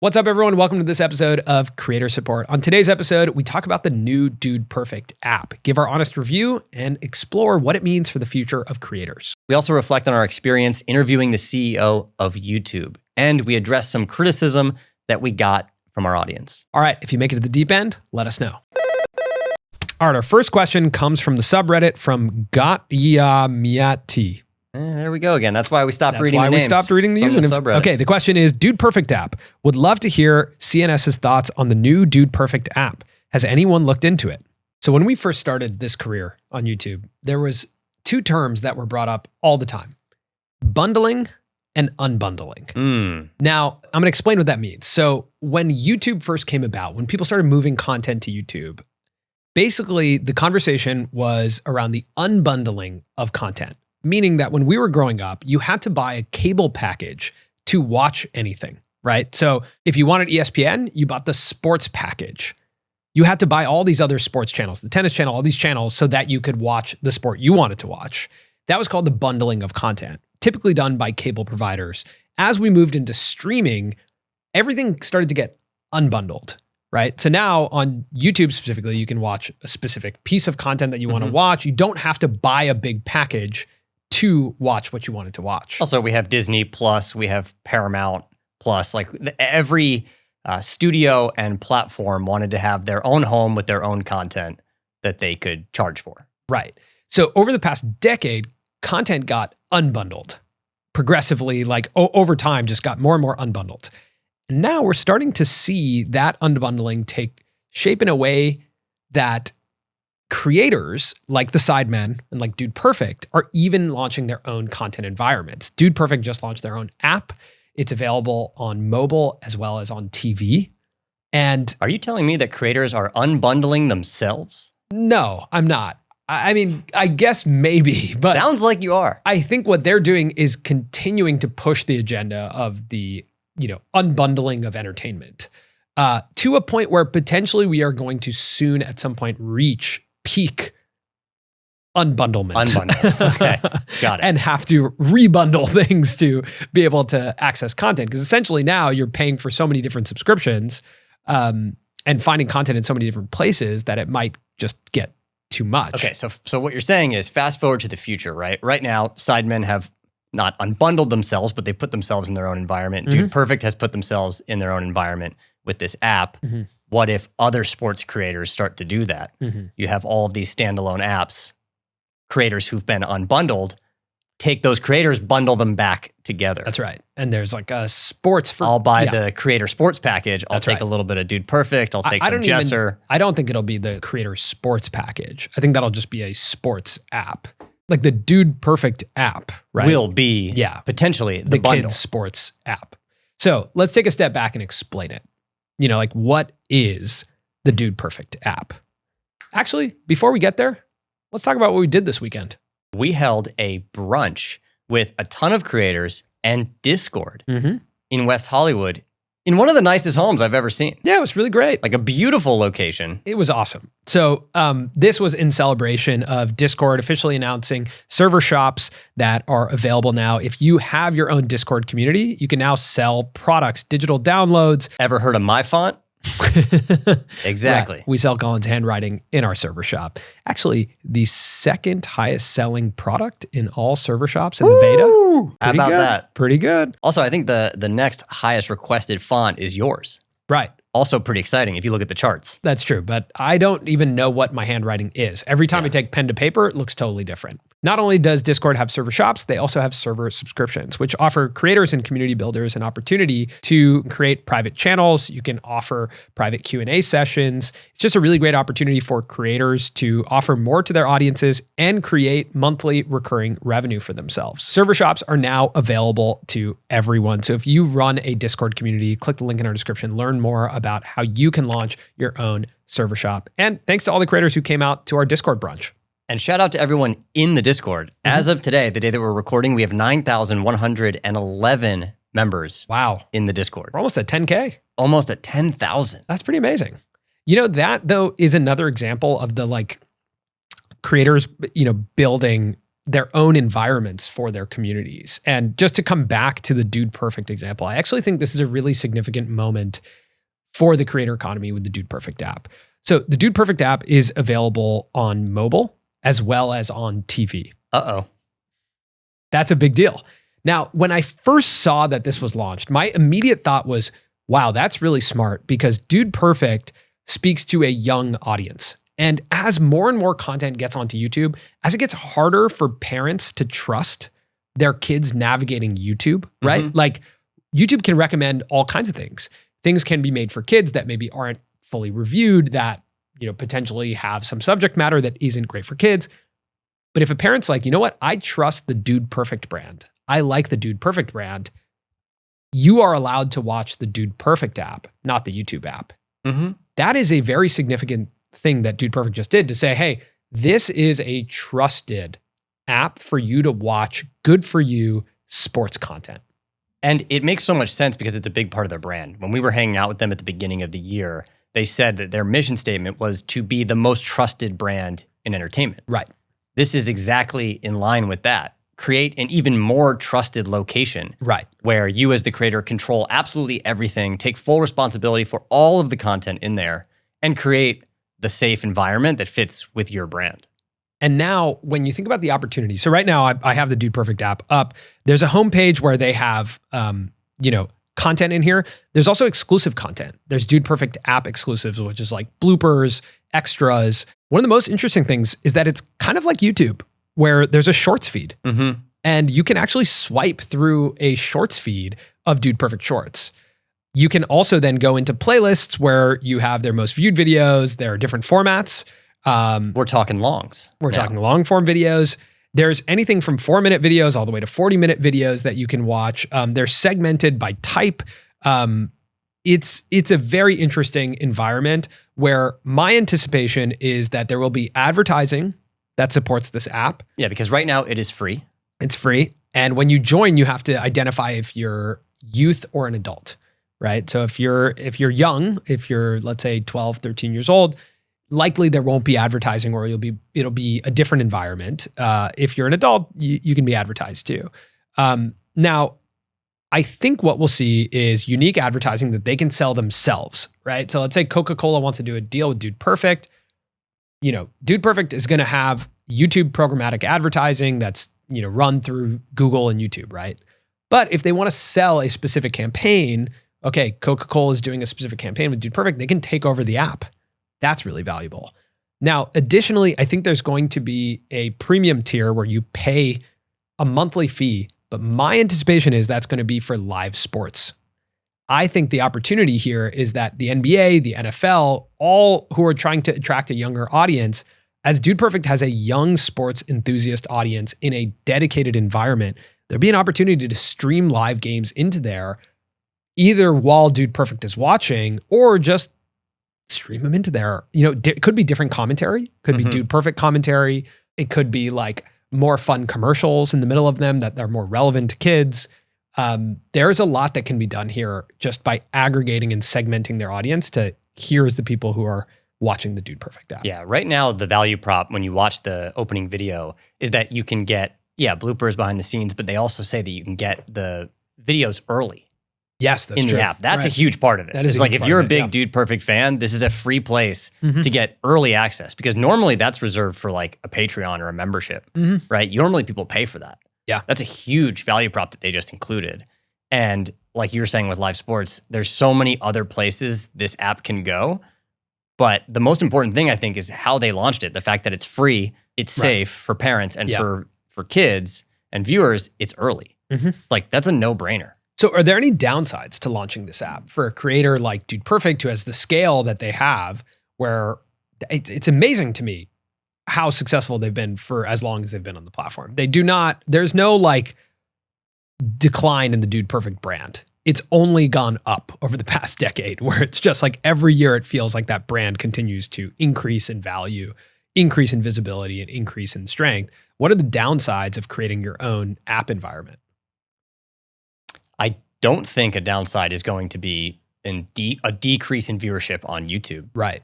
What's up, everyone? Welcome to this episode of Creator Support. On today's episode, we talk about the new Dude Perfect app, give our honest review, and explore what it means for the future of creators. We also reflect on our experience interviewing the CEO of YouTube, and we address some criticism that we got from our audience. All right, if you make it to the deep end, let us know. All right, our first question comes from the subreddit from Gotyamiati. There we go again. That's why we stopped reading the names. That's why we stopped reading the usernames. Okay, the question is, Dude Perfect app. Would love to hear CNS's thoughts on the new Dude Perfect app. Has anyone looked into it? So when we first started this career on YouTube, there was two terms that were brought up all the time: bundling and unbundling. Now, I'm gonna explain what that means. So when YouTube first came about, when people started moving content to YouTube, basically the conversation was around the unbundling of content. Meaning that when we were growing up, you had to buy a cable package to watch anything, right? So if you wanted ESPN, you bought the sports package. You had to buy all these other sports channels, the tennis channel, all these channels, so that you could watch the sport you wanted to watch. That was called the bundling of content, typically done by cable providers. As we moved into streaming, everything started to get unbundled, right? So now on YouTube specifically, you can watch a specific piece of content that you want to watch. You don't have to buy a big package to watch what you wanted to watch. Also, we have Disney Plus, we have Paramount Plus. Like every studio and platform wanted to have their own home with their own content that they could charge for. Right. So over the past decade, content got unbundled progressively, like over time, just got more and more unbundled. And now we're starting to see that unbundling take shape in a way that creators like the Sidemen and like Dude Perfect are even launching their own content environments. Dude Perfect just launched their own app. It's available on mobile as well as on TV. And are you telling me that creators are unbundling themselves? No, I'm not. I mean, I guess maybe, but sounds like you are. I think what they're doing is continuing to push the agenda of the, unbundling of entertainment to a point where potentially we are going to soon at some point reach peak unbundlement. Okay, got it. And have to rebundle things to be able to access content. Because essentially now you're paying for so many different subscriptions and finding content in so many different places that it might just get too much. Okay, so what you're saying is fast forward to the future, right? Right now, Sidemen have not unbundled themselves, but they put themselves in their own environment. Dude Perfect has put themselves in their own environment with this app. What if other sports creators start to do that? You have all of these standalone apps, creators who've been unbundled, take those creators, bundle them back together. That's right. And there's like a sports for... I'll buy the creator sports package. I'll take a little bit of Dude Perfect. I'll take some Jesser. I don't think it'll be the creator sports package. I think that'll just be a sports app. Like the Dude Perfect app, right? Will be potentially the bundle. Kids sports app. So let's take a step back and explain it. Like what is the Dude Perfect app? Actually, before we get there, let's talk about what we did this weekend. We held a brunch with a ton of creators and Discord in West Hollywood in one of the nicest homes I've ever seen. Yeah, it was really great. Like a beautiful location. It was awesome. So this was in celebration of Discord officially announcing server shops that are available now. If you have your own Discord community, you can now sell products, digital downloads. Ever heard of my font? Exactly. Right. We sell Colin's handwriting in our server shop. Actually, the second highest selling product in all server shops in the beta. How about that? Pretty good. Also, I think the next highest requested font is yours. Right. Also pretty exciting if you look at the charts. That's true, but I don't even know what my handwriting is. Every time I take pen to paper, it looks totally different. Not only does Discord have server shops, they also have server subscriptions, which offer creators and community builders an opportunity to create private channels. You can offer private Q&A sessions. It's just a really great opportunity for creators to offer more to their audiences and create monthly recurring revenue for themselves. Server shops are now available to everyone. So if you run a Discord community, click the link in our description, learn more about how you can launch your own server shop. And thanks to all the creators who came out to our Discord brunch. And shout out to everyone in the Discord. As of today, the day that we're recording, we have 9,111 members. Wow. In the Discord. We're almost at 10K. Almost at 10,000. That's pretty amazing. That though is another example of the creators, building their own environments for their communities. And just to come back to the Dude Perfect example, I actually think this is a really significant moment for the creator economy with the Dude Perfect app. So the Dude Perfect app is available on mobile as well as on TV. Uh-oh. That's a big deal. Now, when I first saw that this was launched, my immediate thought was, wow, that's really smart because Dude Perfect speaks to a young audience. And as more and more content gets onto YouTube, as it gets harder for parents to trust their kids navigating YouTube, right? Mm-hmm. Like YouTube can recommend all kinds of things. Things can be made for kids that maybe aren't fully reviewed, that, potentially have some subject matter that isn't great for kids. But if a parent's like, you know what, I trust the Dude Perfect brand. I like the Dude Perfect brand. You are allowed to watch the Dude Perfect app, not the YouTube app. Mm-hmm. That is a very significant thing that Dude Perfect just did to say, hey, this is a trusted app for you to watch good for you sports content. And it makes so much sense because it's a big part of their brand. When we were hanging out with them at the beginning of the year, they said that their mission statement was to be the most trusted brand in entertainment. Right. This is exactly in line with that. Create an even more trusted location. Right. Where you as the creator control absolutely everything, take full responsibility for all of the content in there, and create the safe environment that fits with your brand. And now when you think about the opportunity, so right now I have the Dude Perfect app up. There's a homepage where they have, content in here. There's also exclusive content. There's Dude Perfect app exclusives, which is like bloopers, extras. One of the most interesting things is that it's kind of like YouTube, where there's a shorts feed. Mm-hmm. And you can actually swipe through a shorts feed of Dude Perfect shorts. You can also then go into playlists where you have their most viewed videos. There are different formats. We're talking longs. We're talking long form videos. There's anything from 4-minute videos all the way to 40-minute videos that you can watch. They're segmented by type. It's a very interesting environment where my anticipation is that there will be advertising that supports this app. Yeah, because right now it is free. It's free. And when you join, you have to identify if you're youth or an adult, right? So if you're young, if you're, let's say 12, 13 years old, likely there won't be advertising or it'll be a different environment. If you're an adult, you can be advertised too. Now, I think what we'll see is unique advertising that they can sell themselves, right? So let's say Coca-Cola wants to do a deal with Dude Perfect. Dude Perfect is going to have YouTube programmatic advertising that's, run through Google and YouTube, right? But if they want to sell a specific campaign, okay, Coca-Cola is doing a specific campaign with Dude Perfect, they can take over the app. That's really valuable. Now, additionally, I think there's going to be a premium tier where you pay a monthly fee, but my anticipation is that's going to be for live sports. I think the opportunity here is that the NBA, the NFL, all who are trying to attract a younger audience, as Dude Perfect has a young sports enthusiast audience in a dedicated environment, there'll be an opportunity to stream live games into there, either while Dude Perfect is watching or just stream them into there. It could be different commentary, could be Dude Perfect commentary. It could be like more fun commercials in the middle of them that are more relevant to kids. There's a lot that can be done here just by aggregating and segmenting their audience to here's the people who are watching the Dude Perfect app. Yeah, right now the value prop when you watch the opening video is that you can get, bloopers behind the scenes, but they also say that you can get the videos early. Yes, that's true. In the app. That's a huge part of it. That is it's like if you're a big Dude Perfect fan, this is a free place to get early access because normally that's reserved for like a Patreon or a membership, right? Normally people pay for that. Yeah. That's a huge value prop that they just included. And like you were saying with live sports, there's so many other places this app can go. But the most important thing I think is how they launched it. The fact that it's free, it's safe for parents and for kids and viewers, it's early. Like that's a no-brainer. So are there any downsides to launching this app for a creator like Dude Perfect who has the scale that they have where it's amazing to me how successful they've been for as long as they've been on the platform. There's no like decline in the Dude Perfect brand. It's only gone up over the past decade where it's just like every year it feels like that brand continues to increase in value, increase in visibility, and increase in strength. What are the downsides of creating your own app environment? I don't think a downside is going to be a decrease in viewership on YouTube. Right.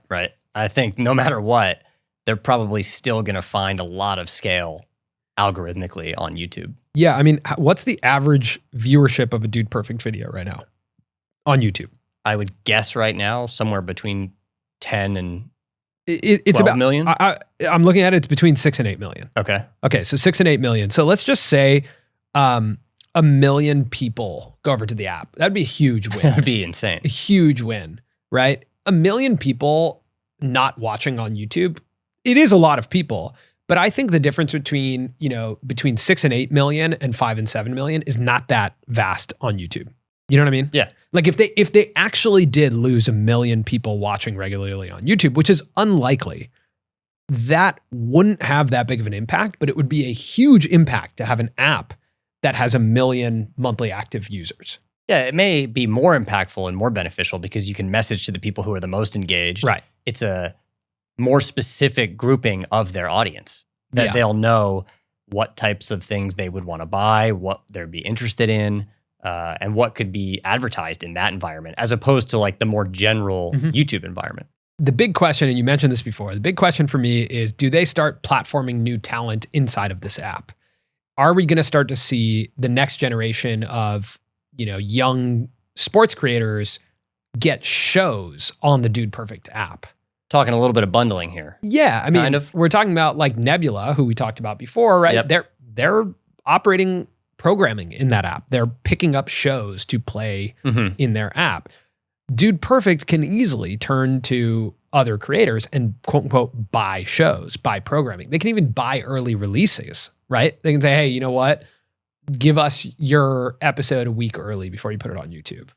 I think no matter what, they're probably still going to find a lot of scale algorithmically on YouTube. Yeah, I mean, what's the average viewership of a Dude Perfect video right now on YouTube? I would guess right now somewhere between 10 and it's 12 about million. I'm looking at it. It's between 6 and 8 million. Okay. So 6 and 8 million. So let's just say 1 million people go over to the app. That'd be a huge win. That'd be insane. A huge win, right? 1 million people not watching on YouTube. It is a lot of people, but I think the difference between 6 and 8 million and 5 and 7 million is not that vast on YouTube. You know what I mean? Yeah. Like if they actually did lose 1 million people watching regularly on YouTube, which is unlikely, that wouldn't have that big of an impact, but it would be a huge impact to have an app that has 1 million monthly active users. Yeah, it may be more impactful and more beneficial because you can message to the people who are the most engaged. Right. It's a more specific grouping of their audience that they'll know what types of things they would want to buy, what they'd be interested in, and what could be advertised in that environment, as opposed to like the more general YouTube environment. The big question, and you mentioned this before, the big question for me is, do they start platforming new talent inside of this app? Are we going to start to see the next generation of, young sports creators get shows on the Dude Perfect app? Talking a little bit of bundling here. Yeah, I mean, we're talking about like Nebula, who we talked about before, right? Yep. They're operating programming in that app. They're picking up shows to play in their app. Dude Perfect can easily turn to other creators and quote unquote buy shows, buy programming. They can even buy early releases, right? They can say, hey, you know what? Give us your episode a week early before you put it on YouTube.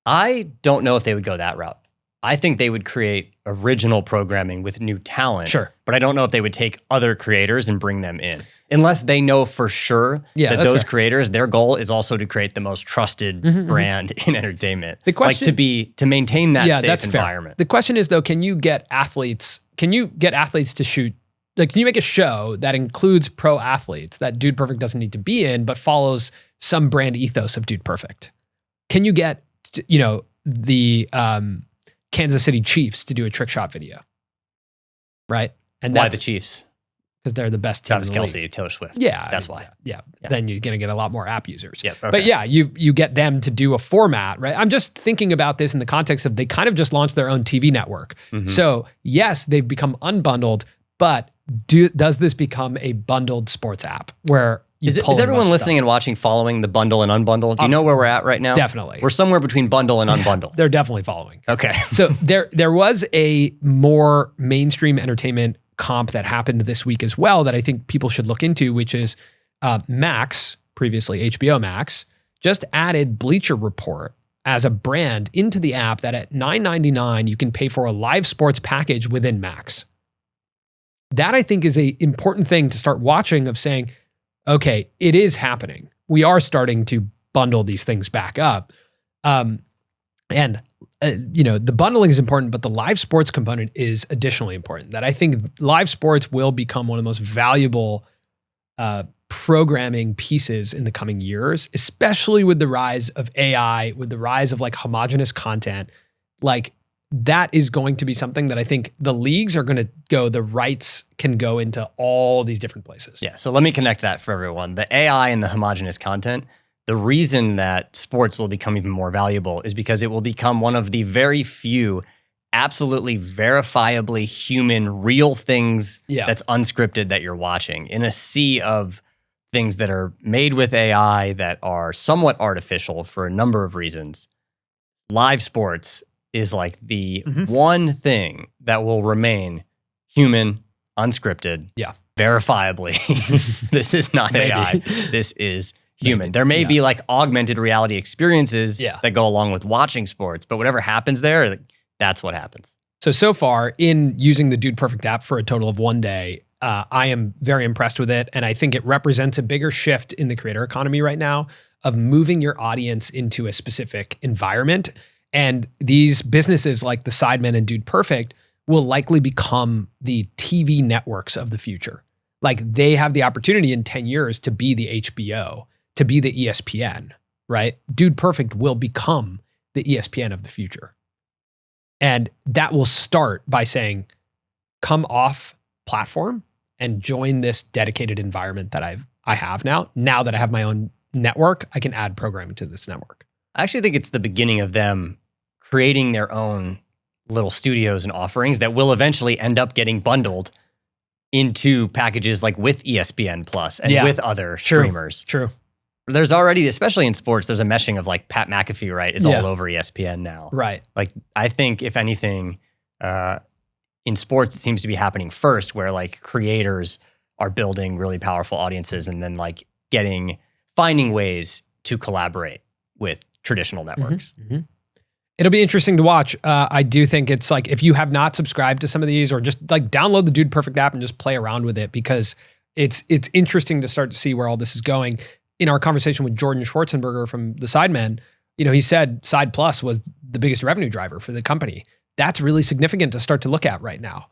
I don't know if they would go that route. I think they would create original programming with new talent. Sure. But I don't know if they would take other creators and bring them in. Unless they know for sure that those creators, their goal is also to create the most trusted brand in entertainment. The question, to maintain that safe environment. Fair. The question is though, can you get athletes to shoot, like can you make a show that includes pro athletes that Dude Perfect doesn't need to be in, but follows some brand ethos of Dude Perfect? Can you get, the Kansas City Chiefs to do a trick shot video, right? And why the Chiefs? Because they're the best team. Travis Kelce, Taylor Swift. Yeah, that's why. Yeah. Then you're going to get a lot more app users. Yeah, okay. But yeah, you get them to do a format, right? I'm just thinking about this in the context of they kind of just launched their own TV network. So yes, they've become unbundled, but does this become a bundled sports app where is everyone listening and watching following the bundle and unbundle? Do you know where we're at right now? Definitely. We're somewhere between bundle and unbundle. They're definitely following. Okay. So there was a more mainstream entertainment comp that happened this week as well that I think people should look into, which is Max, previously HBO Max, just added Bleacher Report as a brand into the app that at $9.99 you can pay for a live sports package within Max. That I think is an important thing to start watching, of saying, okay, it is happening. We are starting to bundle these things back up. The bundling is important, but the live sports component is additionally important. That I think live sports will become one of the most valuable programming pieces in the coming years, especially with the rise of AI, with the rise of like homogenous content. Like that is going to be something that I think the leagues are going to go, the rights can go into all these different places. Yeah, so let me connect that for everyone. The AI and the homogenous content, the reason that sports will become even more valuable is because it will become one of the very few absolutely verifiably human, real things that's unscripted that you're watching in a sea of things that are made with AI that are somewhat artificial for a number of reasons. Live sports is like the one thing that will remain human, unscripted, verifiably. This is not AI. This is human. There may be like augmented reality experiences that go along with watching sports, but whatever happens there, that's what happens. So far in using the Dude Perfect app for a total of 1 day, I am very impressed with it. And I think it represents a bigger shift in the creator economy right now of moving your audience into a specific environment. And these businesses like the Sidemen and Dude Perfect will likely become the TV networks of the future. Like they have the opportunity in 10 years to be the HBO, to be the ESPN, right? Dude Perfect will become the ESPN of the future. And that will start by saying, come off platform and join this dedicated environment that I have now. Now that I have my own network, I can add programming to this network. I actually think it's the beginning of them creating their own little studios and offerings that will eventually end up getting bundled into packages like with ESPN Plus and with other streamers. True. There's already, especially in sports, there's a meshing of like Pat McAfee, right, is all over ESPN now. Right. Like I think if anything, in sports, it seems to be happening first where like creators are building really powerful audiences and then like finding ways to collaborate with traditional networks. Mm-hmm. It'll be interesting to watch. I do think it's like, if you have not subscribed to some of these, or just like download the Dude Perfect app and just play around with it, because it's interesting to start to see where all this is going. In our conversation with Jordan Schwarzenberger from the Sidemen, he said Side Plus was the biggest revenue driver for the company. That's really significant to start to look at right now.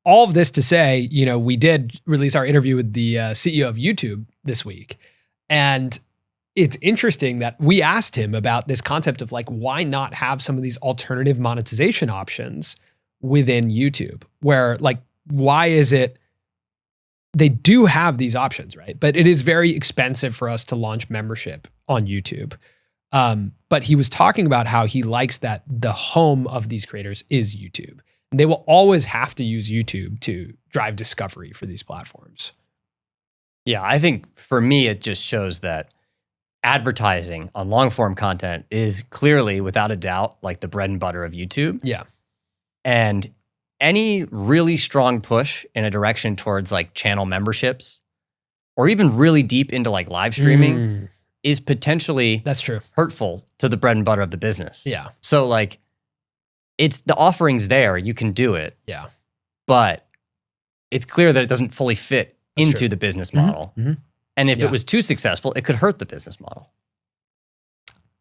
All of this to say, we did release our interview with the CEO of YouTube this week. And it's interesting that we asked him about this concept of like, why not have some of these alternative monetization options within YouTube, where like, why is it they do have these options, right? But it is very expensive for us to launch membership on YouTube. But he was talking about how he likes that the home of these creators is YouTube. And they will always have to use YouTube to drive discovery for these platforms. Yeah, I think for me, it just shows that advertising on long form content is clearly, without a doubt, like the bread and butter of YouTube. Yeah. And any really strong push in a direction towards like channel memberships or even really deep into like live streaming is potentially that's true hurtful to the bread and butter of the business. Yeah. So like it's the offerings there, you can do it. Yeah. But it's clear that it doesn't fully fit into the business model. Mm-hmm. And if it was too successful, it could hurt the business model.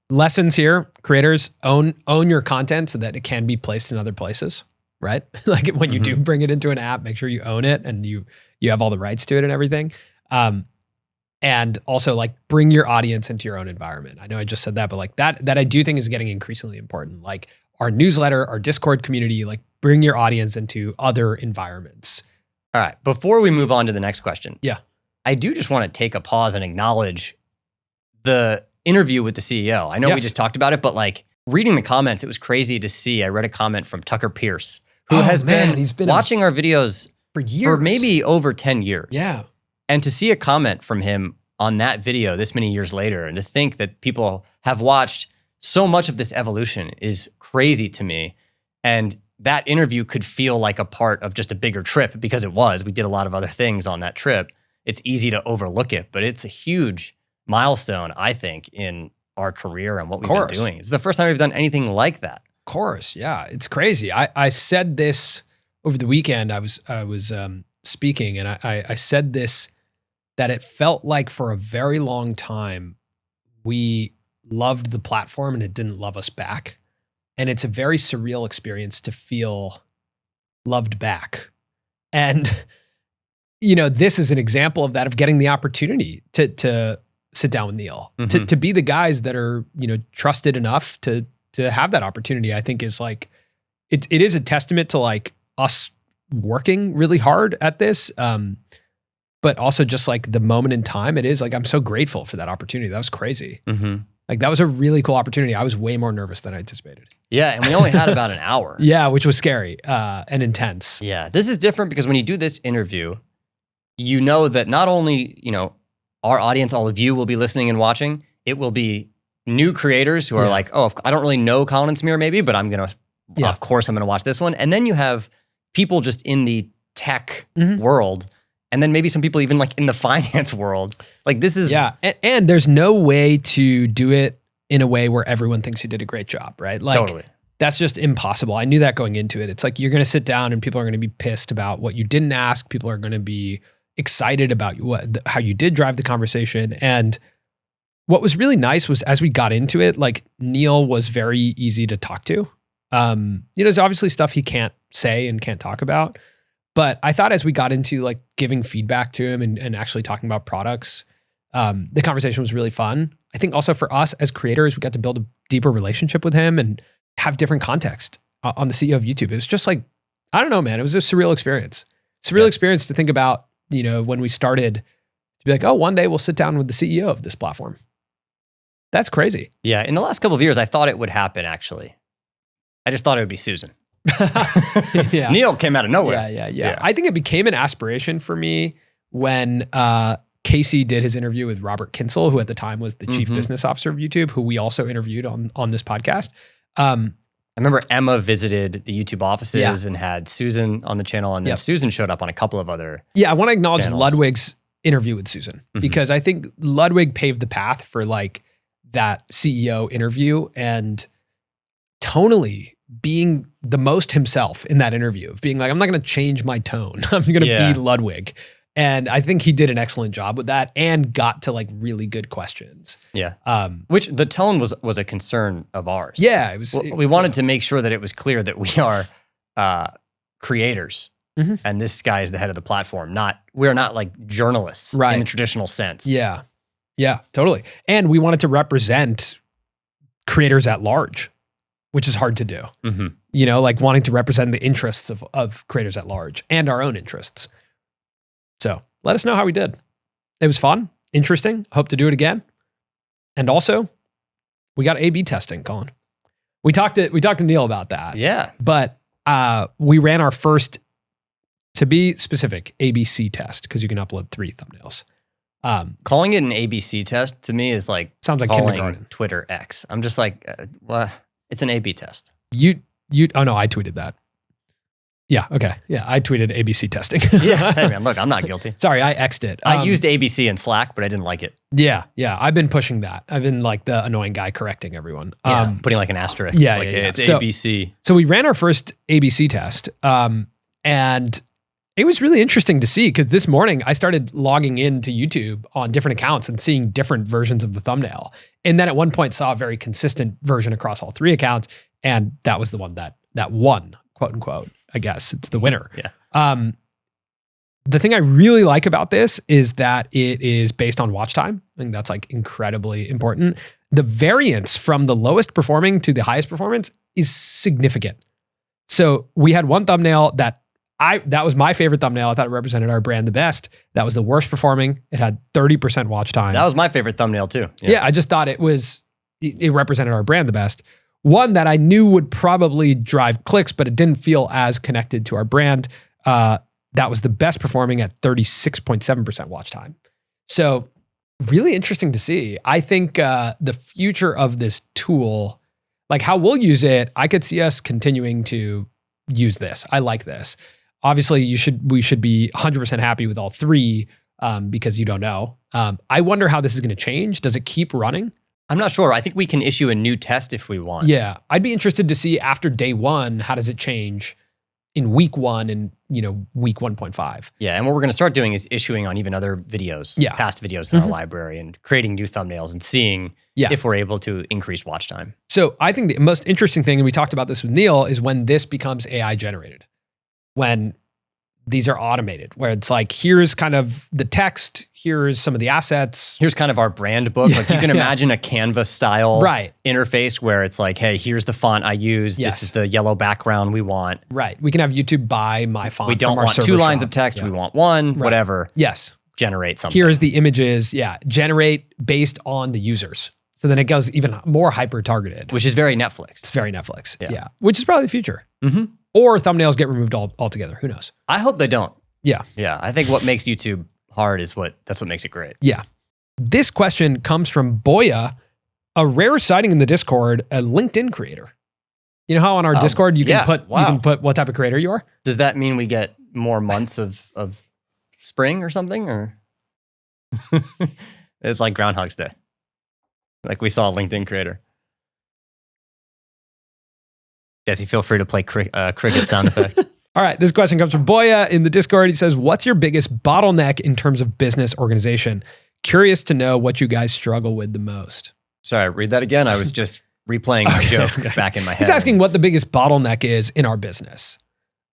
Lessons here, creators, own your content so that it can be placed in other places, right? Like when you do bring it into an app, make sure you own it and you have all the rights to it and everything. And also like bring your audience into your own environment. I know I just said that, but like that I do think is getting increasingly important. Like our newsletter, our Discord community, like bring your audience into other environments. All right, before we move on to the next question. Yeah. I do just want to take a pause and acknowledge the interview with the CEO. I know we just talked about it, but like reading the comments, it was crazy to see. I read a comment from Tucker Pierce, who has been watching our videos for years, for maybe over 10 years. Yeah. And to see a comment from him on that video this many years later, and to think that people have watched so much of this evolution is crazy to me. And that interview could feel like a part of just a bigger trip, because it was. We did a lot of other things on that trip. It's easy to overlook it, but it's a huge milestone, I think, in our career and what we've been doing. It's the first time we've done anything like that. Of course, yeah. It's crazy. I said this over the weekend. I was speaking, and I said this, that it felt like for a very long time, we loved the platform and it didn't love us back. And it's a very surreal experience to feel loved back. And this is an example of that, of getting the opportunity to sit down with Neil, to be the guys that are, trusted enough to have that opportunity. I think is like, it is a testament to like us working really hard at this. But also just like the moment in time, it is like, I'm so grateful for that opportunity. That was crazy. Like that was a really cool opportunity. I was way more nervous than I anticipated. Yeah. And we only had about an hour. Yeah. Which was scary and intense. Yeah. This is different because when you do this interview, you know that not only, our audience, all of you will be listening and watching, it will be new creators who are like, oh, I don't really know Colin and Samir maybe, but of course I'm going to watch this one. And then you have people just in the tech world, and then maybe some people even like in the finance world. Like this is... Yeah, and there's no way to do it in a way where everyone thinks you did a great job, right? Like, totally. That's just impossible. I knew that going into it. It's like you're going to sit down and people are going to be pissed about what you didn't ask. People are going to be excited about how you did drive the conversation. And what was really nice was as we got into it, like Neil was very easy to talk to. There's obviously stuff he can't say and can't talk about. But I thought as we got into like giving feedback to him and actually talking about products, the conversation was really fun. I think also for us as creators, we got to build a deeper relationship with him and have different context on the CEO of YouTube. It was just like, I don't know, man. It was a surreal experience. Surreal experience to think about when we started to be like, oh, one day we'll sit down with the CEO of this platform. That's crazy. Yeah. In the last couple of years, I thought it would happen, actually. I just thought it would be Susan. Yeah. Neil came out of nowhere. Yeah. I think it became an aspiration for me when Casey did his interview with Robert Kinsel, who at the time was the chief business officer of YouTube, who we also interviewed on this podcast. I remember Emma visited the YouTube offices and had Susan on the channel, and then Susan showed up on a couple of other I want to acknowledge channels. Ludwig's interview with Susan, because I think Ludwig paved the path for like that CEO interview, and tonally being the most himself in that interview, of being like, I'm not going to change my tone. I'm going to be Ludwig. And I think he did an excellent job with that and got to like really good questions. Yeah. Which the tone was a concern of ours. Yeah. We wanted to make sure that it was clear that we are creators, and this guy is the head of the platform. We're not like journalists in the traditional sense. Yeah. Yeah, totally. And we wanted to represent creators at large, which is hard to do. Like wanting to represent the interests of creators at large and our own interests. So let us know how we did. It was fun, interesting. Hope to do it again. And also, we got A/B testing, Colin. We talked to Neil about that. Yeah. But we ran our first, to be specific, ABC test, because you can upload 3 thumbnails. Calling it an ABC test to me is like sounds like kindergarten. Twitter X. I'm just like, well, it's an A/B test. Oh no, I tweeted that. Yeah. Okay. Yeah. I tweeted ABC testing. Yeah. Hey man, look, I'm not guilty. Sorry. I X'd it. I used ABC in Slack, but I didn't like it. Yeah. Yeah. I've been pushing that. I've been like the annoying guy correcting everyone. Putting like an asterisk. Yeah. It's ABC. So we ran our first ABC test. And it was really interesting to see, because this morning I started logging into YouTube on different accounts and seeing different versions of the thumbnail. And then at one point saw a very consistent version across all 3 accounts. And that was the one that won, quote unquote. I guess it's the winner. Yeah. The thing I really like about this is that it is based on watch time. I think that's like incredibly important. The variance from the lowest performing to the highest performance is significant. So we had one thumbnail that was my favorite thumbnail. I thought it represented our brand the best. That was the worst performing. It had 30% watch time. That was my favorite thumbnail too. Yeah, I just thought it represented our brand the best. One that I knew would probably drive clicks, but it didn't feel as connected to our brand. That was the best performing at 36.7% watch time. So really interesting to see. I think the future of this tool, like how we'll use it, I could see us continuing to use this. I like this. Obviously, we should be 100% happy with all 3 because you don't know. I wonder how this is going to change. Does it keep running? I'm not sure. I think we can issue a new test if we want. Yeah. I'd be interested to see after day 1, how does it change in week 1 and week 1.5. Yeah. And what we're going to start doing is issuing on even other videos, past videos in our library, and creating new thumbnails and seeing if we're able to increase watch time. So I think the most interesting thing, and we talked about this with Neil, is when this becomes AI generated. When these are automated, where it's like, here's kind of the text, here's some of the assets. Here's kind of our brand book. Like you can imagine a Canva style interface where it's like, hey, here's the font I use. This is the yellow background we want. Right. We can have YouTube buy my font. We don't want 2 lines of text. We want 1, whatever. Yes. Generate something. Here's the images. Yeah. Generate based on the users. So then it goes even more hyper targeted. Which is very Netflix. It's very Netflix. Yeah. Which is probably the future. Or thumbnails get removed altogether. Who knows? I hope they don't. Yeah. Yeah. I think what makes YouTube hard is that's what makes it great. Yeah. This question comes from Boya, a rare sighting in the Discord, a LinkedIn creator. You know how on our Discord you can put what type of creator you are? Does that mean we get more months of spring or something? Or it's like Groundhog's Day. Like we saw a LinkedIn creator. Jesse, feel free to play cricket sound effect. All right, this question comes from Boya in the Discord. He says, what's your biggest bottleneck in terms of business organization? Curious to know what you guys struggle with the most. Sorry, read that again. I was just replaying my joke back in my head. He's asking what the biggest bottleneck is in our business.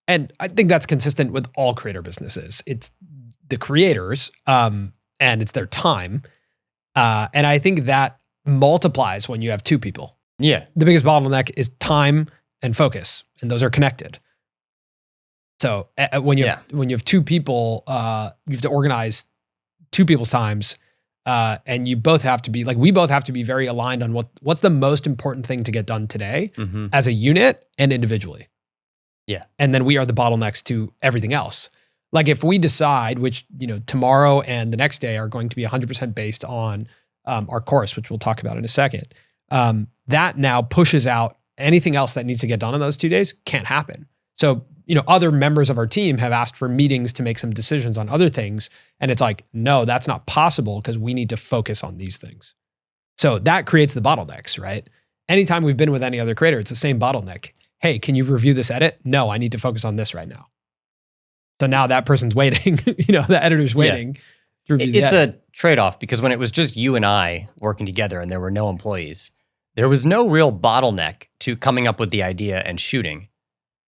And I think that's consistent with all creator businesses. It's the creators and it's their time. And I think that multiplies when you have 2 people. Yeah. The biggest bottleneck is time and focus, and those are connected. So when you have two people, you have to organize two people's times, and you both have to be like, we both have to be very aligned on what's the most important thing to get done today as a unit and individually. Yeah. And then we are the bottlenecks to everything else. Like if we decide, which, tomorrow and the next day are going to be 100% based on our course, which we'll talk about in a second, that now pushes out anything else that needs to get done in those 2 days can't happen. So, other members of our team have asked for meetings to make some decisions on other things. And it's like, no, that's not possible because we need to focus on these things. So that creates the bottlenecks, right? Anytime we've been with any other creator, it's the same bottleneck. Hey, can you review this edit? No, I need to focus on this right now. So now that person's waiting, the editor's waiting to review the edit. A trade-off because when it was just you and I working together and there were no employees, there was no real bottleneck to coming up with the idea and shooting.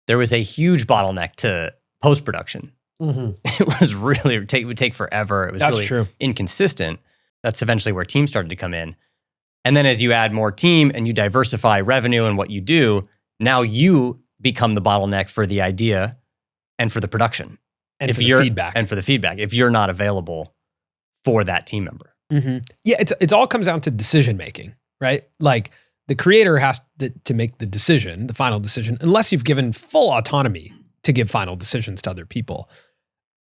There was a huge bottleneck to post-production. It was really, it would take forever. It was really inconsistent. That's eventually where team started to come in. And then as you add more team and you diversify revenue and what you do, now you become the bottleneck for the idea and for the production. And for the feedback. And for the feedback, if you're not available for that team member. Yeah, it all comes down to decision-making, right? Like the creator has to make the decision, the final decision, unless you've given full autonomy to give final decisions to other people.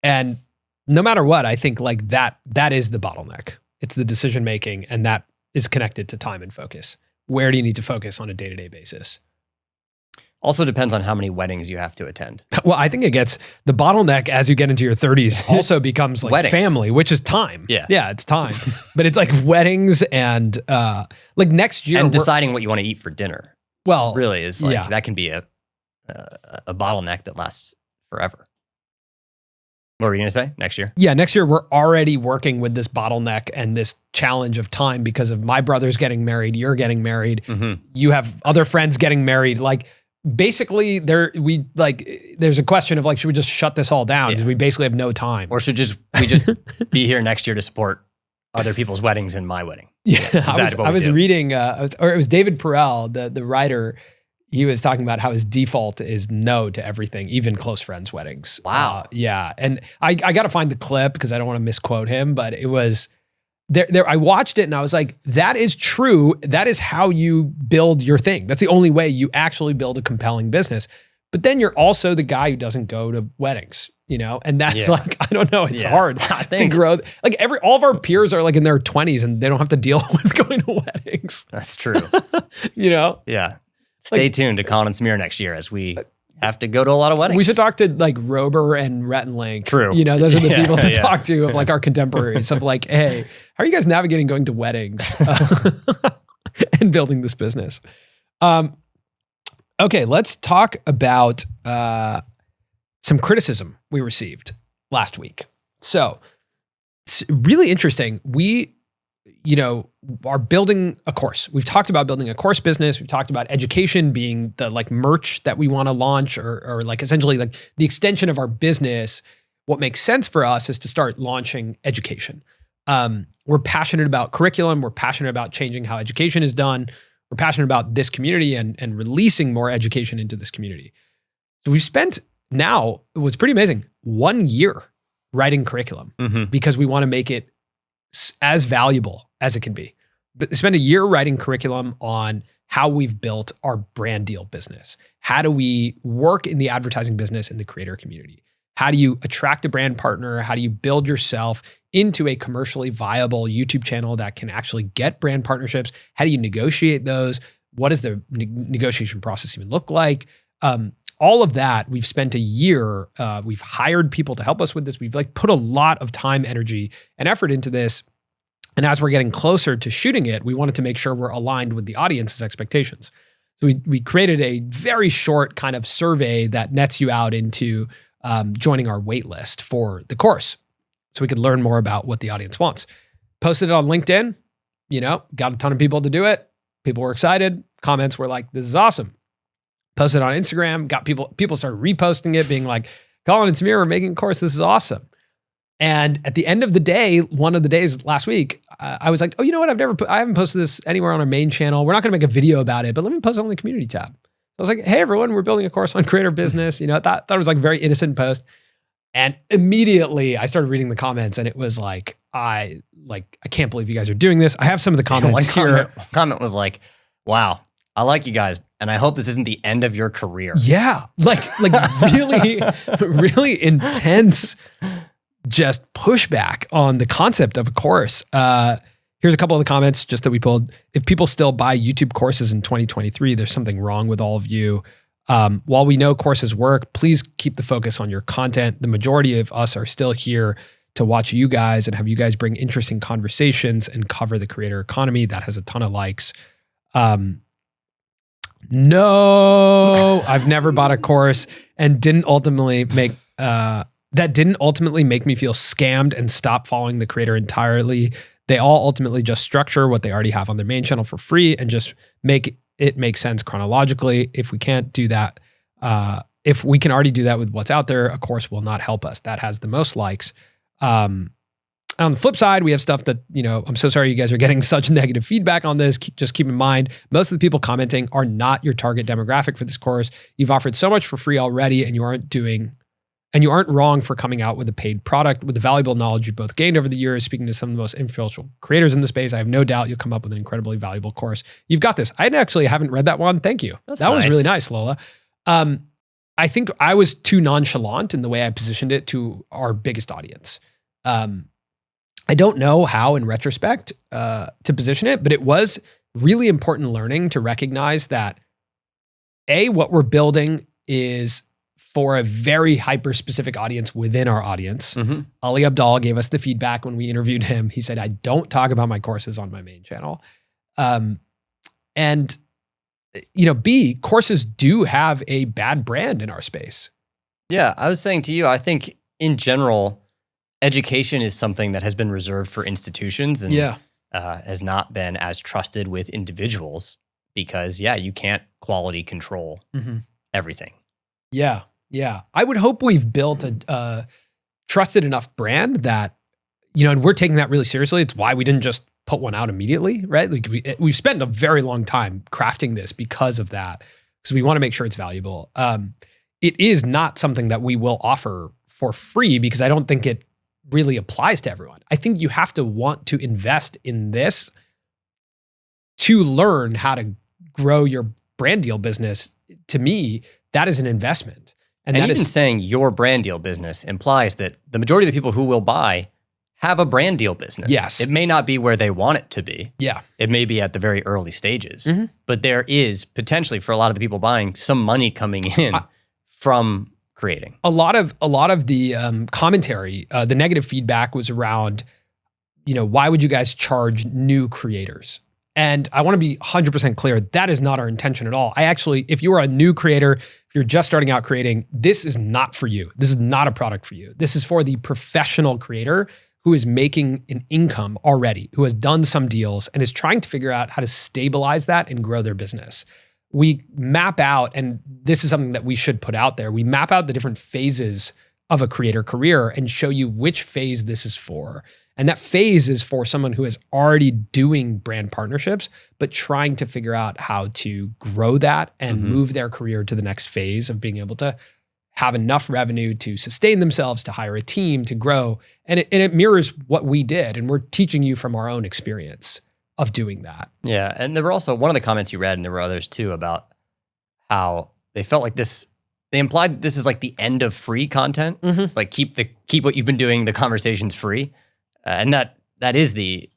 And no matter what, I think like that is the bottleneck. It's the decision-making, and that is connected to time and focus. Where do you need to focus on a day-to-day basis? Also depends on how many weddings you have to attend. Well, I think it gets the bottleneck as you get into your 30s also becomes like family, which is time. Yeah, it's time. But it's like weddings and like next year. And deciding what you want to eat for dinner. Well, really is like, that can be a bottleneck that lasts forever. What were you going to say? Next year? Yeah, next year we're already working with this bottleneck and this challenge of time because of my brother's getting married, you're getting married, you have other friends getting married. Like basically there's a question of like, should we just shut this all down? Because we basically have no time. Or should we just be here next year to support other people's weddings and my wedding? Yeah, I was reading, it was David Perel, the writer. He was talking about how his default is no to everything, even close friends' weddings. Wow. Yeah. And I got to find the clip because I don't want to misquote him, but it was there. I watched it and I was like, that is true. That is how you build your thing. That's the only way you actually build a compelling business. But then you're also the guy who doesn't go to weddings, and that's like, I don't know. It's hard to grow. Like all of our peers are like in their 20s and they don't have to deal with going to weddings. That's true. Yeah. Stay tuned to Colin and Samir next year as we have to go to a lot of weddings. We should talk to like Rober and Rhett and Link. True. Those are the people to talk to of like our contemporaries of like, hey, how are you guys navigating going to weddings and building this business? Okay, let's talk about some criticism we received last week. So it's really interesting. We are building a course. We've talked about building a course business. We've talked about education being the like merch that we want to launch or like essentially like the extension of our business. What makes sense for us is to start launching education. We're passionate about curriculum. We're passionate about changing how education is done. We're passionate about this community and releasing more education into this community. So we've spent now, it was pretty amazing, 1 year writing curriculum because we want to make it as valuable as it can be. But spend a year writing curriculum on how we've built our brand deal business. How do we work in the advertising business in the creator community? How do you attract a brand partner? How do you build yourself into a commercially viable YouTube channel that can actually get brand partnerships? How do you negotiate those? What does the negotiation process even look like? All of that, we've spent a year, we've hired people to help us with this. We've like put a lot of time, energy, and effort into this. And as we're getting closer to shooting it, we wanted to make sure we're aligned with the audience's expectations. So we created a very short kind of survey that nets you out into joining our wait list for the course so we could learn more about what the audience wants. Posted it on LinkedIn, got a ton of people to do it. People were excited. Comments were like, this is awesome. Posted on Instagram, got people started reposting it, being like, Colin and Samir are making a course. This is awesome. And at the end of the day, one of the days last week, I was like, oh, you know what? I haven't posted this anywhere on our main channel. We're not going to make a video about it, but let me post it on the community tab. I was like, hey, everyone, we're building a course on creator business. You know, thought it was like a very innocent post. And immediately I started reading the comments and it was like, I can't believe you guys are doing this. I have some of the comments here. One comment was like, wow, I like you guys. And I hope this isn't the end of your career. Yeah. Like really, really intense just pushback on the concept of a course. Here's a couple of the comments just that we pulled. If people still buy YouTube courses in 2023, there's something wrong with all of you. While we know courses work, please keep the focus on your content. The majority of us are still here to watch you guys and have you guys bring interesting conversations and cover the creator economy. That has a ton of likes. No, I've never bought a course and didn't ultimately make me feel scammed and stop following the creator entirely. They all ultimately just structure what they already have on their main channel for free and just make it make sense chronologically. If we can't do that, if we can already do that with what's out there, a course will not help us. That has the most likes. On the flip side, we have stuff that, you know, I'm so sorry you guys are getting such negative feedback on this. Just keep in mind, most of the people commenting are not your target demographic for this course. You've offered so much for free already and you aren't wrong for coming out with a paid product with the valuable knowledge you've both gained over the years. Speaking to some of the most influential creators in the space, I have no doubt you'll come up with an incredibly valuable course. You've got this. I actually haven't read that one. Thank you. That was really nice, Lola. I think I was too nonchalant in the way I positioned it to our biggest audience. I don't know how in retrospect to position it, but it was really important learning to recognize that what we're building is for a very hyper-specific audience within our audience. Mm-hmm. Ali Abdal gave us the feedback when we interviewed him. He said, I don't talk about my courses on my main channel. And, you know, B, courses do have a bad brand in our space. Yeah, I was saying to you, I think in general, education is something that has been reserved for institutions and has not been as trusted with individuals because, you can't quality control everything. Yeah. Yeah. I would hope we've built a trusted enough brand that, you know, and we're taking that really seriously. It's why we didn't just put one out immediately, right? Like we've spent a very long time crafting this because of that, because we want to make sure it's valuable. It is not something that we will offer for free because I don't think it really applies to everyone. I think you have to want to invest in this to learn how to grow your brand deal business. To me, that is an investment. And that even saying your brand deal business implies that the majority of the people who will buy have a brand deal business. Yes. It may not be where they want it to be. Yeah. It may be at the very early stages. But there is potentially for a lot of the people buying some money coming in from creating. A lot of the commentary, the negative feedback was around, you know, why would you guys charge new creators? And I want to be 100% clear, that is not our intention at all. If you are a new creator, if you're just starting out creating, this is not for you. This is not a product for you. This is for the professional creator who is making an income already, who has done some deals and is trying to figure out how to stabilize that and grow their business. We map out, and this is something that we should put out there, we map out the different phases of a creator career and show you which phase this is for. And that phase is for someone who is already doing brand partnerships, but trying to figure out how to grow that and move their career to the next phase of being able to have enough revenue to sustain themselves, to hire a team, to grow. And it mirrors what we did. And we're teaching you from our own experience of doing that. Yeah. And there were also one of the comments you read, and there were others too, about how they felt like they implied this is like the end of free content. Like keep what you've been doing, the conversations free. And that is the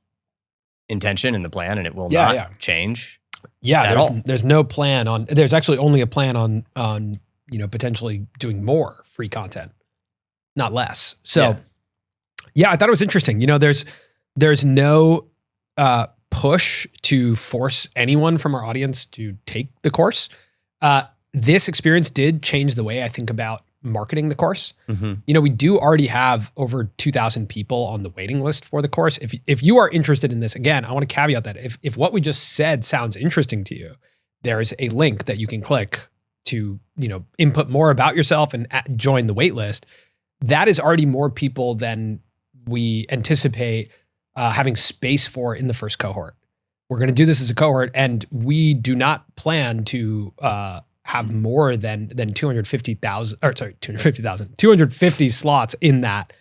intention and the plan, and it will not change. Yeah, there's no plan on. There's actually only a plan on you know, potentially doing more free content, not less. So, I thought it was interesting. You know, there's no push to force anyone from our audience to take the course. This experience did change the way I think about marketing the course. You know, we do already have over 2,000 people on the waiting list for the course. If you are interested in this, again, I want to caveat that if what we just said sounds interesting to you, there's a link that you can click to, you know, input more about yourself and join the wait list. That is already more people than we anticipate having space for in the first cohort. We're going to do this as a cohort, and we do not plan to have more than 250 slots in that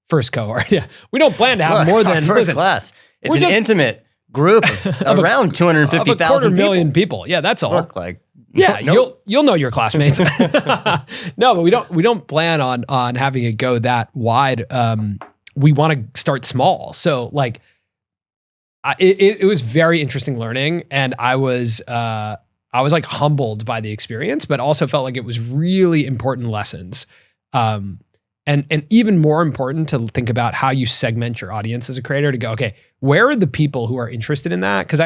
first cohort. Yeah. We don't plan to have more than first class. It's an intimate group of around 250,000 people. 250,000 people. Yeah, that's all. Look like yeah, you'll know your classmates. No, but we don't plan on having it go that wide. We want to start small. So like it was very interesting learning, and I was like humbled by the experience, but also felt like it was really important lessons. And even more important to think about how you segment your audience as a creator to go, okay, where are the people who are interested in that? Because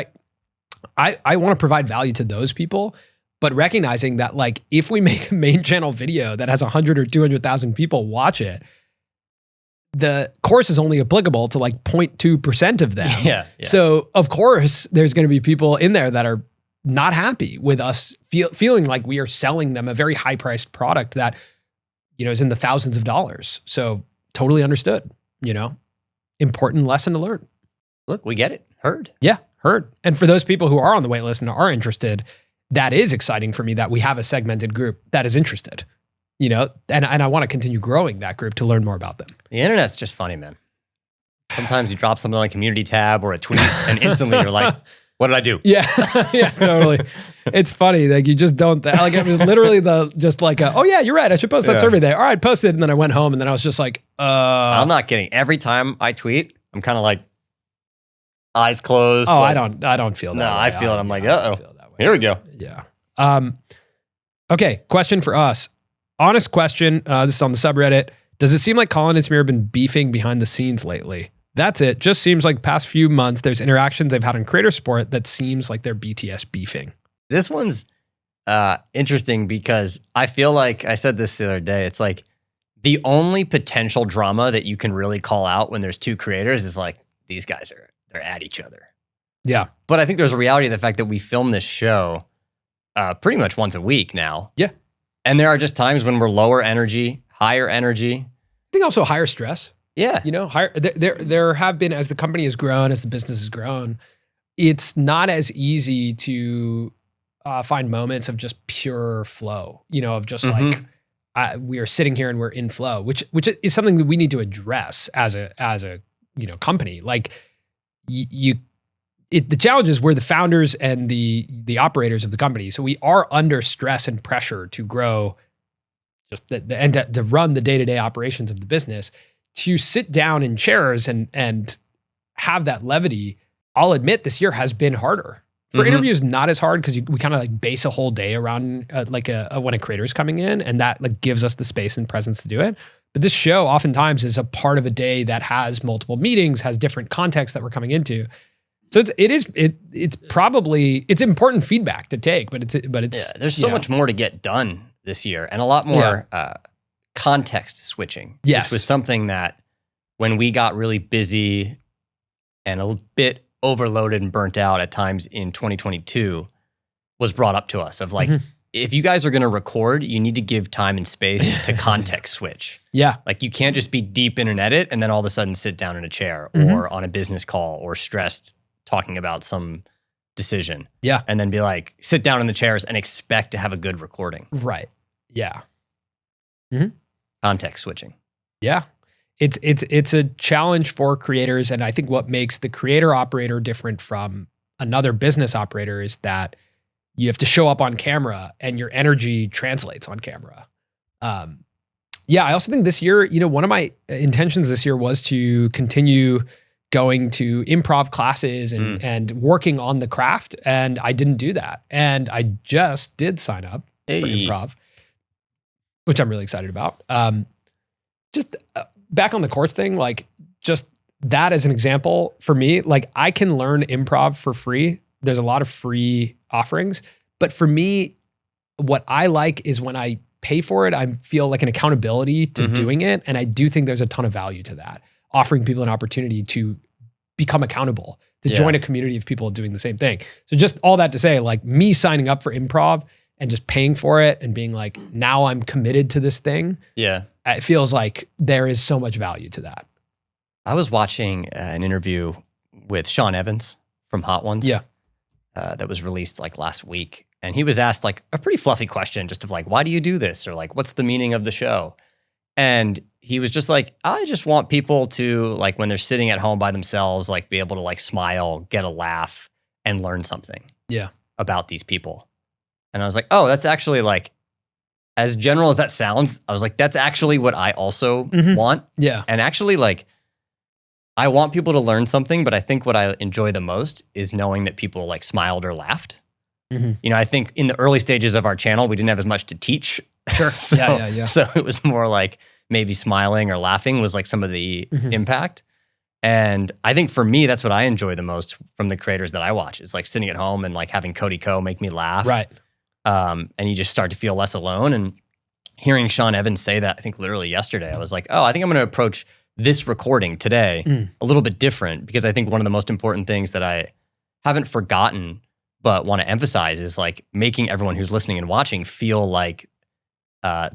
I want to provide value to those people, but recognizing that like if we make a main channel video that has 100 or 200,000 people watch it, the course is only applicable to like 0.2% of them. Yeah. So of course there's going to be people in there that are not happy with us feeling like we are selling them a very high priced product that, you know, is in the thousands of dollars. So totally understood, you know, important lesson to learn. Look, we get it. Heard. Yeah, heard. And for those people who are on the wait list and are interested, that is exciting for me that we have a segmented group that is interested, you know, and I want to continue growing that group to learn more about them. The internet's just funny, man. Sometimes you drop something on a community tab or a tweet and instantly you're like, what did I do? Yeah, yeah, totally. It's funny. Like you just don't, like it was literally oh yeah, you're right. I should post that survey there. All right, posted. And then I went home and then I was just like, I'm not kidding. Every time I tweet, I'm kind of like eyes closed. Oh, like, I don't feel that. No, way. I feel it. I'm like, uh-oh. Here we go. Yeah. Okay. Question for us. Honest question. This is on the subreddit. Does it seem like Colin and Samir have been beefing behind the scenes lately? That's it. Just seems like the past few months, there's interactions they've had on creator support that seems like they're BTS beefing. This one's interesting because I feel like, I said this the other day, it's like the only potential drama that you can really call out when there's two creators is like, these guys they're at each other. Yeah. But I think there's a reality of the fact that we film this show pretty much once a week now. Yeah. And there are just times when we're lower energy, higher energy. I think also higher stress. Yeah. You know, there have been, as the company has grown, as the business has grown, it's not as easy to find moments of just pure flow, you know, of just like, we are sitting here and we're in flow, which is something that we need to address as a you know, company. Like the challenge is we're the founders and the operators of the company. So we are under stress and pressure to grow just and to run the day-to-day operations of the business. To sit down in chairs and have that levity, I'll admit this year has been harder. For interviews, not as hard because we kind of like base a whole day around when a creator is coming in, and that like gives us the space and presence to do it. But this show oftentimes is a part of a day that has multiple meetings, has different contexts that we're coming into. So it's probably important feedback to take, but it's there's so much more to get done this year and a lot more context switching. Yes. Which was something that when we got really busy and a bit overloaded and burnt out at times in 2022 was brought up to us of like, if you guys are going to record, you need to give time and space to context switch. Yeah. Like you can't just be deep in an edit and then all of a sudden sit down in a chair or on a business call or stressed talking about some decision. Yeah. And then be like, sit down in the chairs and expect to have a good recording. Right. Yeah. Context switching. Yeah. It's a challenge for creators. And I think what makes the creator operator different from another business operator is that you have to show up on camera and your energy translates on camera. I also think this year, you know, one of my intentions this year was to continue going to improv classes and working on the craft. And I didn't do that. And I just did sign up for improv, which I'm really excited about. Back on the course thing, like just that as an example for me, like I can learn improv for free. There's a lot of free offerings, but for me, what I like is when I pay for it, I feel like an accountability to doing it. And I do think there's a ton of value to that, offering people an opportunity to become accountable, to join a community of people doing the same thing. So just all that to say, like me signing up for improv and just paying for it and being like, now I'm committed to this thing. Yeah. It feels like there is so much value to that. I was watching an interview with Sean Evans from Hot Ones. Yeah. That was released like last week. And he was asked like a pretty fluffy question just of like, why do you do this? Or like, what's the meaning of the show? And he was just like, I just want people to like, when they're sitting at home by themselves, like be able to like smile, get a laugh, and learn something about these people. And I was like, oh, that's actually like, as general as that sounds, I was like, that's actually what I also want. Yeah. And actually like, I want people to learn something, but I think what I enjoy the most is knowing that people like smiled or laughed. You know, I think in the early stages of our channel, we didn't have as much to teach. Sure. So it was more like maybe smiling or laughing was like some of the impact. And I think for me, that's what I enjoy the most from the creators that I watch. It's like sitting at home and like having Cody Ko make me laugh. Right. And you just start to feel less alone. And hearing Sean Evans say that, I think literally yesterday, I was like, oh, I think I'm going to approach this recording today a little bit different, because I think one of the most important things that I haven't forgotten but want to emphasize is like making everyone who's listening and watching feel like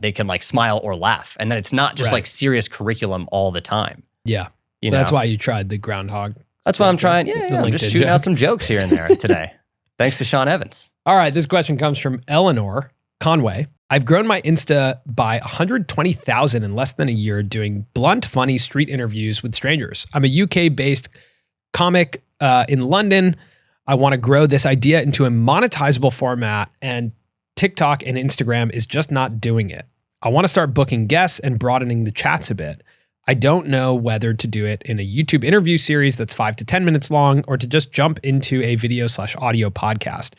they can like smile or laugh, and that it's not just like serious curriculum all the time. Yeah. You know? That's why you tried the groundhog. That's why I'm trying. Yeah, I'm just shooting out some jokes here and there today. Thanks to Sean Evans. All right. This question comes from Eleanor Conway. I've grown my Insta by 120,000 in less than a year doing blunt, funny street interviews with strangers. I'm a UK-based comic in London. I want to grow this idea into a monetizable format, and TikTok and Instagram is just not doing it. I want to start booking guests and broadening the chats a bit. I don't know whether to do it in a YouTube interview series that's 5 to 10 minutes long, or to just jump into a video/audio podcast.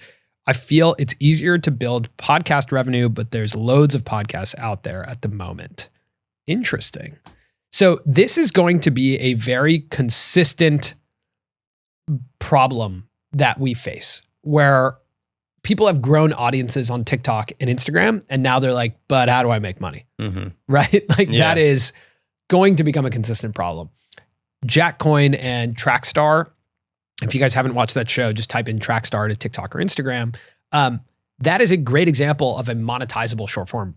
I feel it's easier to build podcast revenue, but there's loads of podcasts out there at the moment. Interesting. So this is going to be a very consistent problem that we face, where people have grown audiences on TikTok and Instagram, and now they're like, but how do I make money? Right? Like that is going to become a consistent problem. Jack Coyne and Trackstar, if you guys haven't watched that show, just type in Trackstar to TikTok or Instagram. That is a great example of a monetizable short form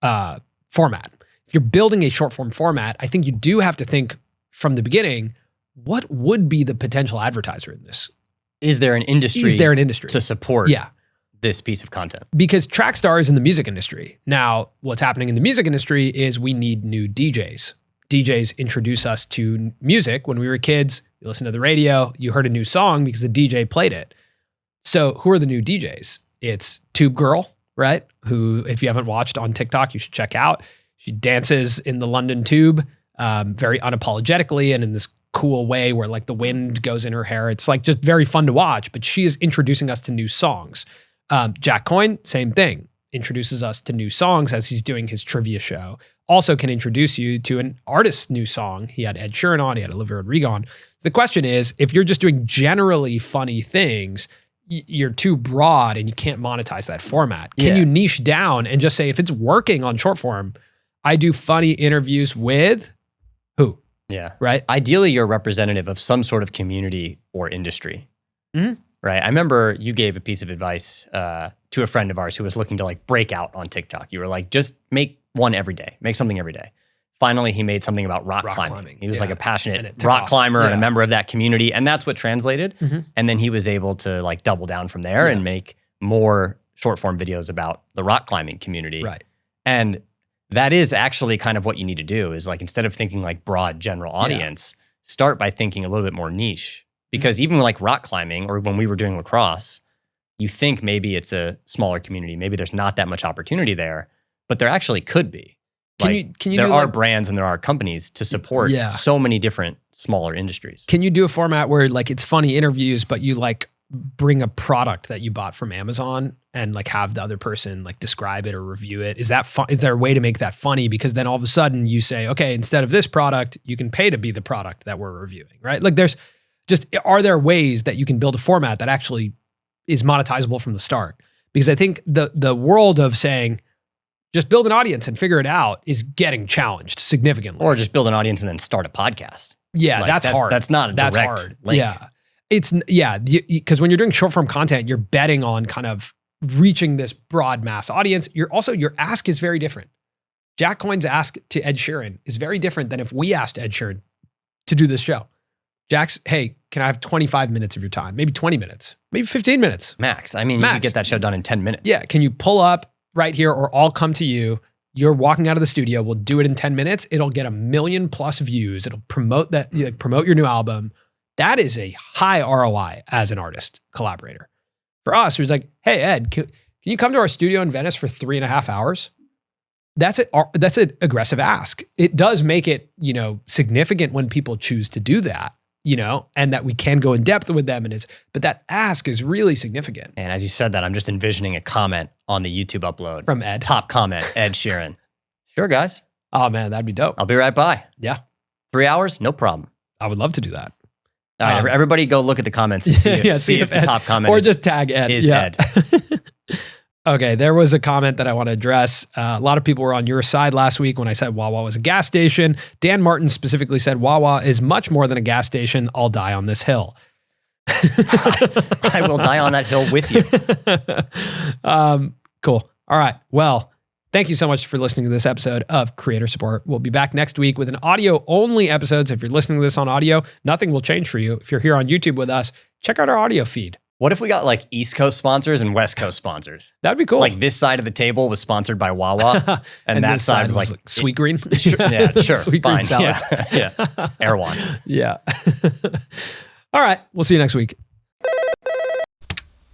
format. If you're building a short form format, I think you do have to think from the beginning, what would be the potential advertiser in this? Is there an industry to support this piece of content? Because Trackstar is in the music industry. Now, what's happening in the music industry is we need new DJs. DJs introduce us to music. When we were kids, you listened to the radio, you heard a new song because the DJ played it. So who are the new DJs? It's Tube Girl, right? Who, if you haven't watched on TikTok, you should check out. She dances in the London Tube very unapologetically and in this cool way where like the wind goes in her hair. It's like just very fun to watch, but she is introducing us to new songs. Jack Coyne, same thing, introduces us to new songs as he's doing his trivia show. Also can introduce you to an artist's new song. He had Ed Sheeran on, he had Olivia Rodrigo on. The question is, if you're just doing generally funny things, you're too broad and you can't monetize that format. Can you niche down and just say, if it's working on short form, I do funny interviews with who? Yeah. Right? Ideally, you're a representative of some sort of community or industry. Right? I remember you gave a piece of advice to a friend of ours who was looking to like break out on TikTok. You were like, just make one every day. Make something every day. Finally, he made something about rock climbing. He was like a passionate rock climber and a member of that community. And that's what translated. And then he was able to like double down from there and make more short form videos about the rock climbing community. Right. And that is actually kind of what you need to do, is like, instead of thinking like broad general audience, start by thinking a little bit more niche. Because even like rock climbing, or when we were doing lacrosse, you think maybe it's a smaller community, maybe there's not that much opportunity there, but there actually could be. There are brands and there are companies to support so many different smaller industries. Can you do a format where like it's funny interviews, but you like bring a product that you bought from Amazon and like have the other person like describe it or review it? Is that fun? Is there a way to make that funny? Because then all of a sudden you say, okay, instead of this product, you can pay to be the product that we're reviewing, right? Like are there ways that you can build a format that actually is monetizable from the start? Because I think the world of saying, just build an audience and figure it out is getting challenged significantly. Or just build an audience and then start a podcast. Yeah, like, that's hard. That's not a direct link. Yeah. Because when you're doing short form content, you're betting on kind of reaching this broad mass audience. Your ask is very different. Jack Coyne's ask to Ed Sheeran is very different than if we asked Ed Sheeran to do this show. Jax, hey, can I have 25 minutes of your time? Maybe 20 minutes, maybe 15 minutes. Max. I mean, you could get that show done in 10 minutes. Yeah. Can you pull up right here or I'll come to you? You're walking out of the studio. We'll do it in 10 minutes. It'll get 1 million+ views. It'll promote that, promote your new album. That is a high ROI as an artist collaborator. For us, it was like, hey, Ed, can you come to our studio in Venice for 3.5 hours? That's an aggressive ask. It does make it, significant when people choose to do that, and that we can go in depth with them. But that ask is really significant. And as you said that, I'm just envisioning a comment on the YouTube upload. From Ed. Top comment, Ed Sheeran. Sure, guys. Oh man, that'd be dope. I'll be right by. Yeah. 3 hours? No problem. I would love to do that. All right, everybody go look at the comments and see if the top comment or just tag Ed. Is Ed. Okay, there was a comment that I want to address. A lot of people were on your side last week when I said Wawa was a gas station. Dan Martin specifically said, Wawa is much more than a gas station. I'll die on this hill. I will die on that hill with you. Cool. All right. Well, thank you so much for listening to this episode of Creator Support. We'll be back next week with an audio-only episode. So if you're listening to this on audio, nothing will change for you. If you're here on YouTube with us, check out our audio feed. What if we got like East Coast sponsors and West Coast sponsors? That'd be cool. Like this side of the table was sponsored by Wawa, and that side was like Sweet Green. Yeah, sure. Sweet Fine. Green salad. Yeah. Erewhon. Yeah. All right. We'll see you next week.